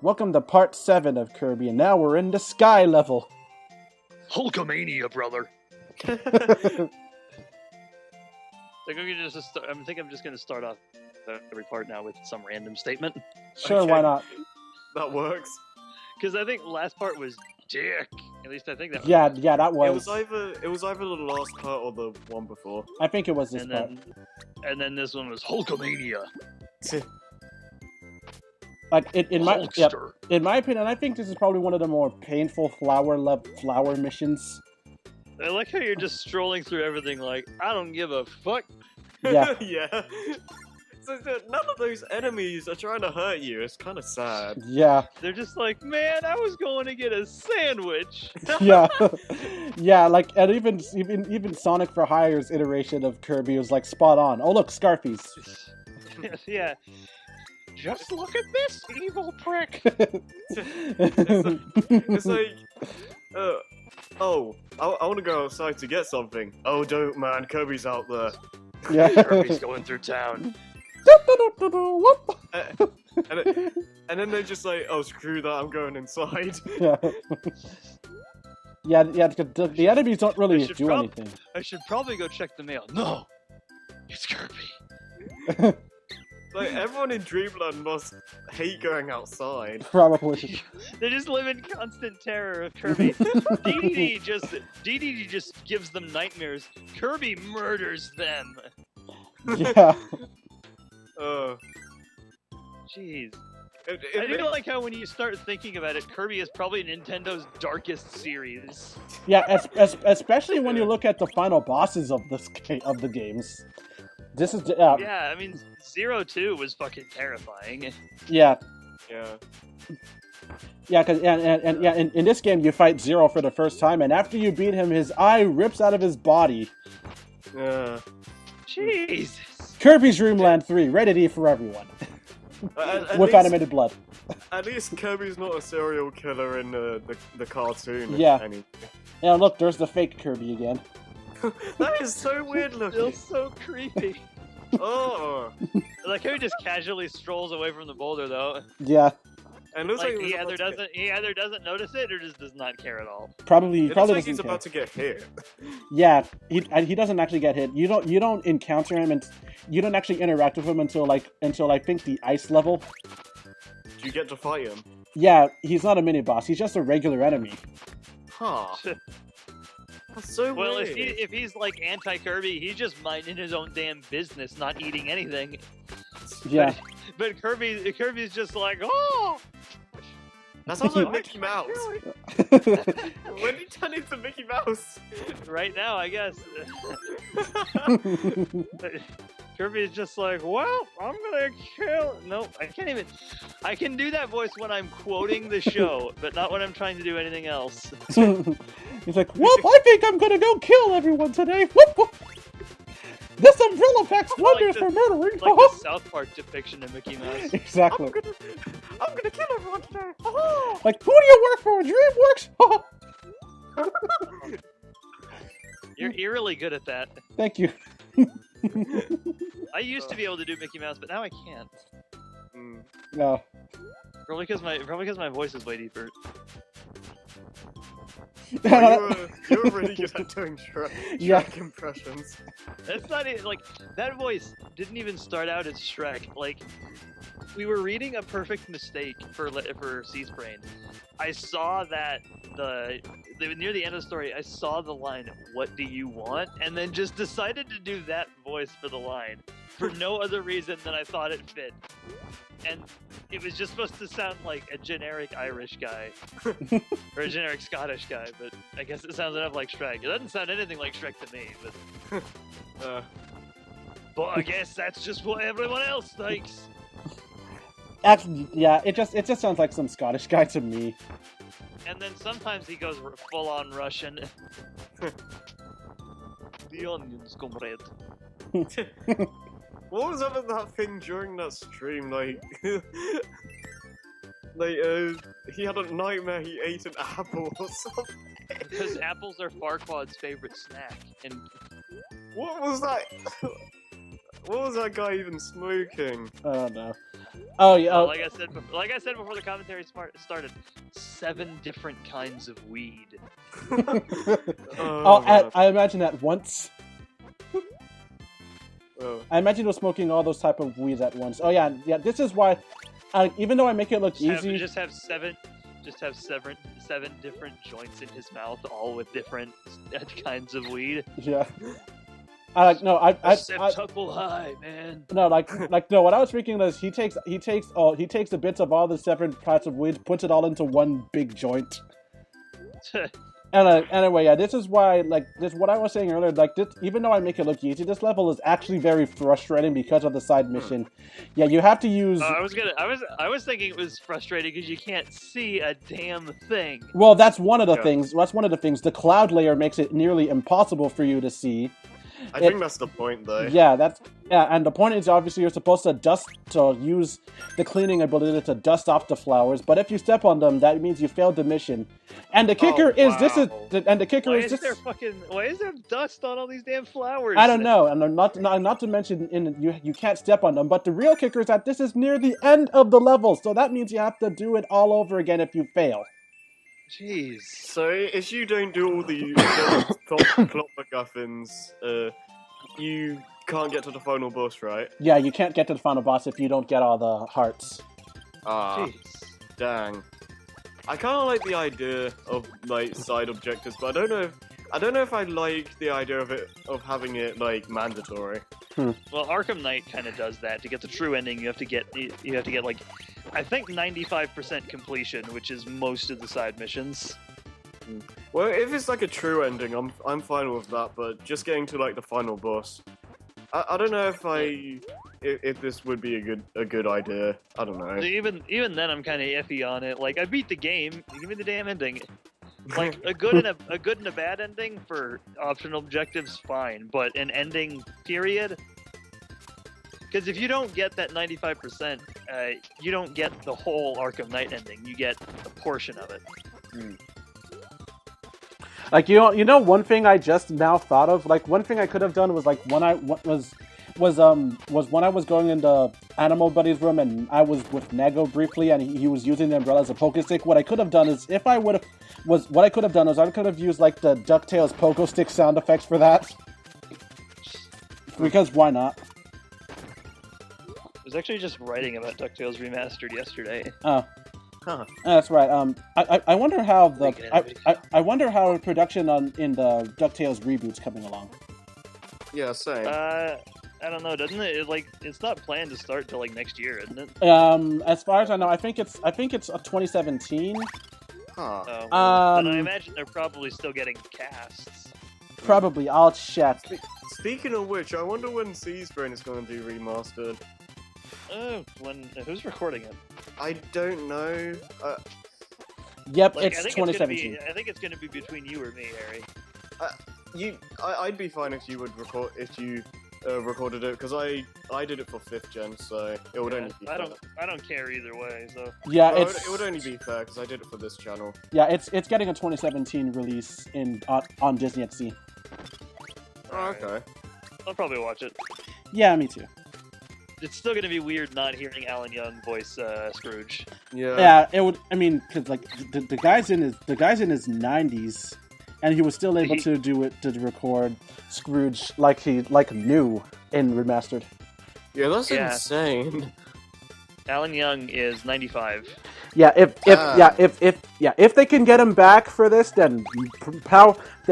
Welcome to part 7 of Kirby, and now we're in the sky level. Hulkamania, brother. I think I'm just gonna start off every part now with some random statement. Sure, Okay. why not? That works. Because I think last part was dick. At least I think that. Yeah, that It was. was either the last part or the one before. I think it was this And part. then this one was Hulkamania. Like in my Hulkster. in my opinion, I think this is probably one of the more painful flower missions. I like how you're just strolling through everything like, I don't give a fuck. Yeah. Yeah. So none of those enemies are trying to hurt you. It's kind of sad. Yeah, They're just like, man, I was going to get a sandwich. yeah, yeah. Like, and even Sonic for Hire's iteration of Kirby was like spot on. Oh look, Scarfies. Yeah. Just look at this evil prick. It's like, I want to go outside to get something. Oh, don't, man. Kirby's out there. Yeah. Kirby's going through town. And then they're just like, oh, screw that. I'm going inside. Yeah. Yeah. The enemies don't really do anything. I should probably go check the mail. No, it's Kirby. Like, everyone in Dreamland must hate going outside. Probably. They just live in constant terror of Kirby. DDD just gives them nightmares. Kirby murders them. Yeah. Jeez. It I do makes- like how when you start thinking about it, Kirby is probably Nintendo's darkest series. Yeah, especially when you look at the final bosses of the games. This is Yeah, I mean, 0-2 was fucking terrifying. yeah. Yeah. Yeah, cause in this game you fight Zero for the first time, and after you beat him, his eye rips out of his body. Yeah. Jesus. Kirby's Dream Land 3, rated E for everyone, At with least- animated blood. At least Kirby's not a serial killer in the cartoon. Yeah. Any- Yeah, look, there's the fake Kirby again. That is so weird Still looking. so creepy. Oh. I like how he just casually strolls away from the boulder, though. Yeah, And it looks Like like, he either doesn't notice it or just does not care at all. probably it looks like doesn't he's care. about to get hit. Yeah, he doesn't actually get hit. You don't encounter him, and you don't actually interact with him until I think the ice level. Do you get to fight him? Yeah, he's not a mini boss. He's just a regular enemy. Huh. That's so Well, weird. if he's like anti-Kirby, he's just minding his own damn business, not eating anything. Yeah, But Kirby's just like, oh! That sounds like Mickey Mouse. When did he turn into Mickey Mouse? Right now, I guess. Kirby's just like, well, I'm gonna kill. No, I can't even. I can do that voice when I'm quoting the show, but not when I'm trying to do anything else. he's like, "Whoop! I think I'm gonna go kill everyone today." Whoop, whoop. This umbrella packs wonders for murdering. Like the South Park depiction of Mickey Mouse. Exactly. I'm gonna kill everyone today. Like, who do you work for? DreamWorks? You're really good at that. Thank you. I used to be able to do Mickey Mouse, but now I can't. Mm. No. Probably because my voice is way deeper. Oh, you were really good at doing Shrek Yeah. impressions. That's not it. Like that voice didn't even start out as Shrek. Like we were reading A Perfect Mistake for Sea's Brain. I saw that near the end of the story, I saw the line "What do you want?" and then just decided to do that voice for the line for no other reason than I thought it fit. And it was just supposed to sound like a generic Irish guy or a generic Scottish guy, but I guess it sounds enough like Shrek. It doesn't sound anything like Shrek to me, but. But I guess that's just what everyone else thinks. Actually, yeah, it just sounds like some Scottish guy to me. And then sometimes he goes full on Russian. The onions, comrade. What was up with that thing during that stream? Like, he had a nightmare. He ate an apple or something. Because apples are Farquaad's favorite snack. And What was that? What was that guy even smoking? Oh no. Oh yeah. Like I said before the commentary started, 7 different kinds of weed. I imagine at once. Oh. I imagine you're smoking all those type of weeds at once. Oh yeah. This is why, even though I make it look easy, Just have seven different joints in his mouth, all with different kinds of weed. Yeah. Septuple high, man. No, no. What I was thinking is he takes the bits of all the separate types of weeds, puts it all into one big joint. And anyway, yeah, this is why, this what I was saying earlier, this, even though I make it look easy, this level is actually very frustrating because of the side mission. Yeah, you have to use. I was thinking it was frustrating because you can't see a damn thing. Well, that's one of the things. That's one of the things. The cloud layer makes it nearly impossible for you to see. I think that's the point, though. Yeah, and the point is obviously you're supposed to use the cleaning ability to dust off the flowers, but if you step on them, that means you failed the mission. And the kicker why is there dust on all these damn flowers? I don't know, and not to mention you can't step on them, but the real kicker is that this is near the end of the level, so that means you have to do it all over again if you fail. Jeez. So if you don't do all the plot MacGuffins, you can't get to the final boss, right? Yeah, you can't get to the final boss if you don't get all the hearts. Jeez. Dang. I kind of like the idea of side objectives, but I don't know if I like the idea of having it mandatory. Well, Arkham Knight kind of does that. To get the true ending, you have to get I think 95% completion, which is most of the side missions. Well, if it's a true ending, I'm fine with that. But just getting to the final boss, I don't know if this would be a good idea. I don't know. Even then, I'm kind of iffy on it. I beat the game. Give me the damn ending. A good and a bad ending for optional objectives, fine. But an ending, period. Because if you don't get that 95%, you don't get the whole Arkham Knight ending. You get a portion of it. One thing I just now thought of. One thing I could have done was when I was going into Animal Buddy's room and I was with Nego briefly and he was using the umbrella as a poke stick. What I could have done is I could have used the DuckTales pogo stick sound effects for that. Because why not? I was actually just writing about DuckTales Remastered yesterday. Oh. Huh. That's right. I wonder how I wonder how production in the DuckTales reboot's coming along. Yeah, same. I don't know. Doesn't it it's not planned to start till next year, isn't it? As far as I know, I think it's 2017. Huh. Then I imagine they're probably still getting casts. Probably. I'll check. Speaking of which, I wonder when Seabrain is going to be remastered. Who's recording it? I don't know. Yep, it's 2017. I think it's going to be between you or me, Harry. I'd be fine if you would record recorded it because I did it for 5th gen, so it would only be fair. I don't care either way. So yeah, it would only be fair because I did it for this channel. Yeah, it's getting a 2017 release on Disney at Sea. Oh, okay. I'll probably watch it. Yeah, me too. It's still gonna be weird not hearing Alan Young voice Scrooge. Yeah. Yeah, it would. I mean, cause the guy's in his 90s, and he was still able to do it to record Scrooge like new in remastered. Yeah, that's insane. Alan Young is 95. Yeah, if they can get him back for this, then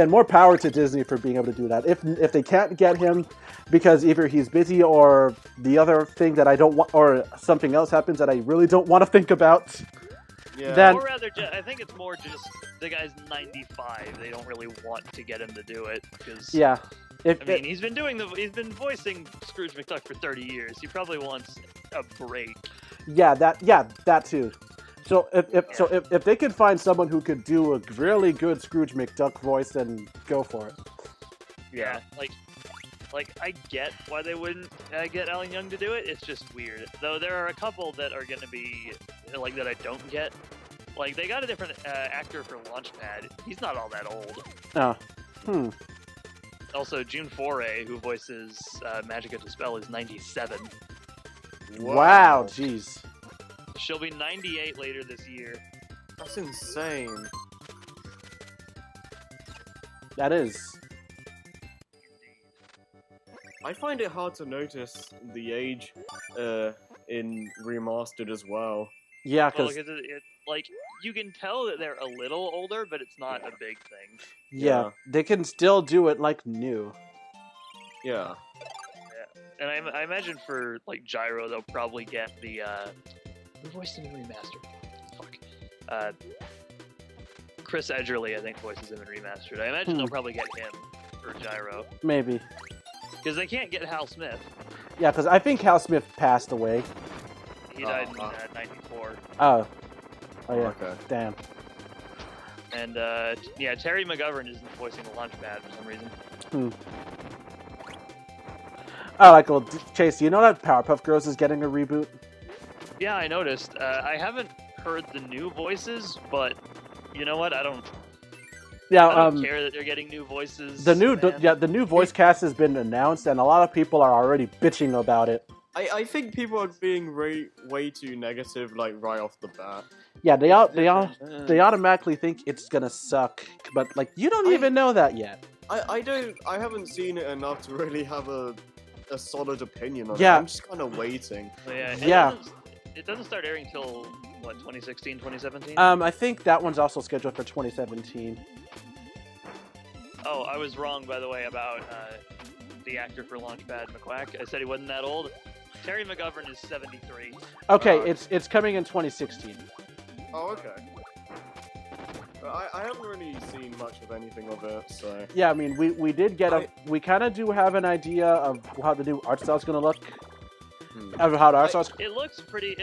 more power to Disney for being able to do that. If they can't get him because either he's busy or the other thing that I don't want, or something else happens that I really don't want to think about. Yeah. Then, or rather, I think it's more just the guy's 95. They don't really want to get him to do it because he's been voicing Scrooge McDuck for 30 years. He probably wants a break. Yeah, that too. So if they could find someone who could do a really good Scrooge McDuck voice, then go for it. Yeah, I get why they wouldn't get Alan Young to do it. It's just weird. Though there are a couple that are going to be that I don't get. They got a different actor for Launchpad. He's not all that old. Also, June Foray, who voices Magica Dispel, is 97. Wow, jeez. she'll be 98 later this year. That's insane. That is. I find it hard to notice the age in remastered as well. Yeah, Well, because like you can tell that they're a little older, but it's not a big thing. yeah, they can still do it like new. Yeah. And I imagine for like Gyro, they'll probably get the who voiced him in remastered? Fuck. Chris Edgerly, I think, voices him in remastered. I imagine they'll probably get him for Gyro Maybe. because they can't get Hal Smith. Yeah, because I think Hal Smith passed away. He died in '94. Oh. Oh yeah. Okay. Damn. And yeah, Terry McGovern isn't voicing the Launchpad for some reason. Oh, like, well, Chase, you know that Powerpuff Girls is getting a reboot? Yeah, I noticed. I haven't heard the new voices, but you know what? I don't care that they're getting new voices. The new voice cast has been announced, and a lot of people are already bitching about it. I think people are being way too negative, like right off the bat. Yeah, they automatically think it's gonna suck, but like you don't even know that yet. I haven't seen it enough to really have a solid opinion on it. Yeah. I'm just kind of waiting. It doesn't start airing till what, 2016, 2017? I think that one's also scheduled for 2017. Oh, I was wrong, by the way, about the actor for Launchpad McQuack. I said he wasn't that old. Terry McGovern is 73. Okay, it's coming in 2016. Oh, okay. I haven't really seen much of anything of it, so... Yeah, I mean, we did get we kind of do have an idea of how the new art style's gonna look. Of how the art style's... It looks pretty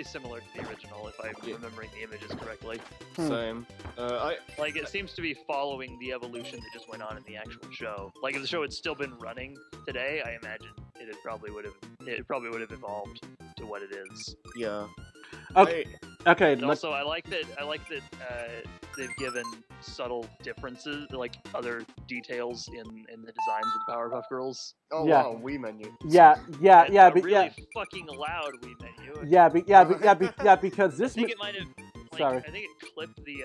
similar to the original, if I'm remembering the images correctly. Same. It seems to be following the evolution that just went on in the actual show. Like, if the show had still been running today, I imagine it probably would have evolved to what it is. Yeah. Okay. And also, I like that they've given subtle differences, like other details in the designs of the Powerpuff Girls. Oh yeah. Wow, Wii menu. Really fucking loud Wii menu. Because this. I think it might have. Sorry. I think it clipped the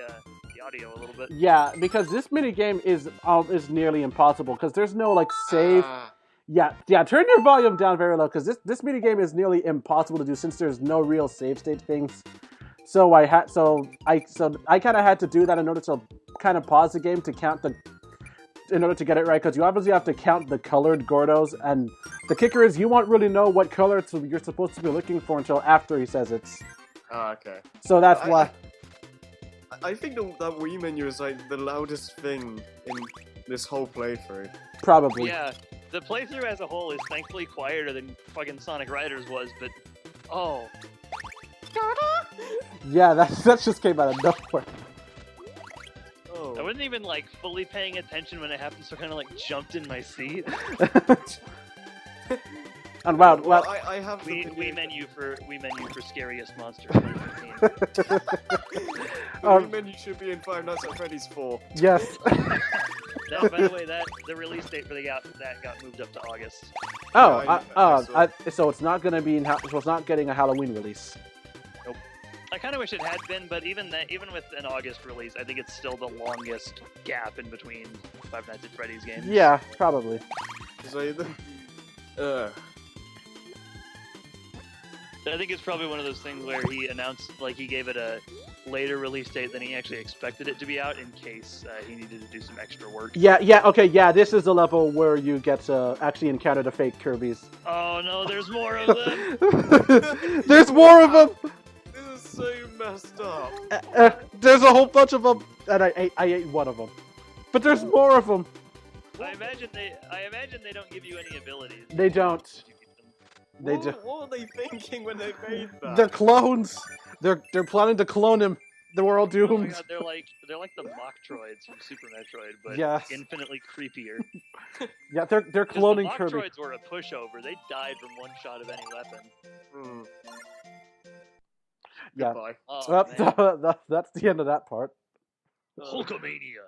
audio a little bit. Yeah, because this minigame is nearly impossible because there's no like save. Yeah. Turn your volume down very low because this minigame is nearly impossible to do since there's no real save state things. So I kind of had to do that in order to kind of pause the game to count in order to get it right, because you obviously have to count the colored Gordos, and the kicker is you won't really know what color you're supposed to be looking for until after he says it's. Okay. So that's why. I think that Wii menu is like the loudest thing in this whole playthrough. Probably. Yeah, the playthrough as a whole is thankfully quieter than fucking Sonic Riders was, but oh. Yeah, that just came out of nowhere. Oh. I wasn't even like fully paying attention when it happened, so I kind of like jumped in my seat. And wow, I have we menu for scariest monster 2015. Wii menu should be in Five Nights at Freddy's 4. Yes. By the way, the release date for that got moved up to August. So it's not gonna be so it's not getting a Halloween release. Nope. I kind of wish it had been, but even with an August release, I think it's still the longest gap in between Five Nights at Freddy's games. Yeah, probably. I think it's probably one of those things where he announced, like, he gave it a later release date than he actually expected it to be out in case he needed to do some extra work. Yeah, this is the level where you get to actually encounter the fake Kirbys. Oh no, there's more of them! There's more of them! This is so messed up. There's a whole bunch of them, and I ate one of them. But there's more of them! I imagine they don't give you any abilities. They don't. What were they thinking when they made that? They're clones. They're planning to clone him. We're all doomed. Oh my God, they're like the mock droids from Super Metroid, but infinitely creepier. Yeah, they're cloning the Kirby. mock droids were a pushover. They died from one shot of any weapon. Yeah. Goodbye. Oh, That's the end of that part. Hulkamania.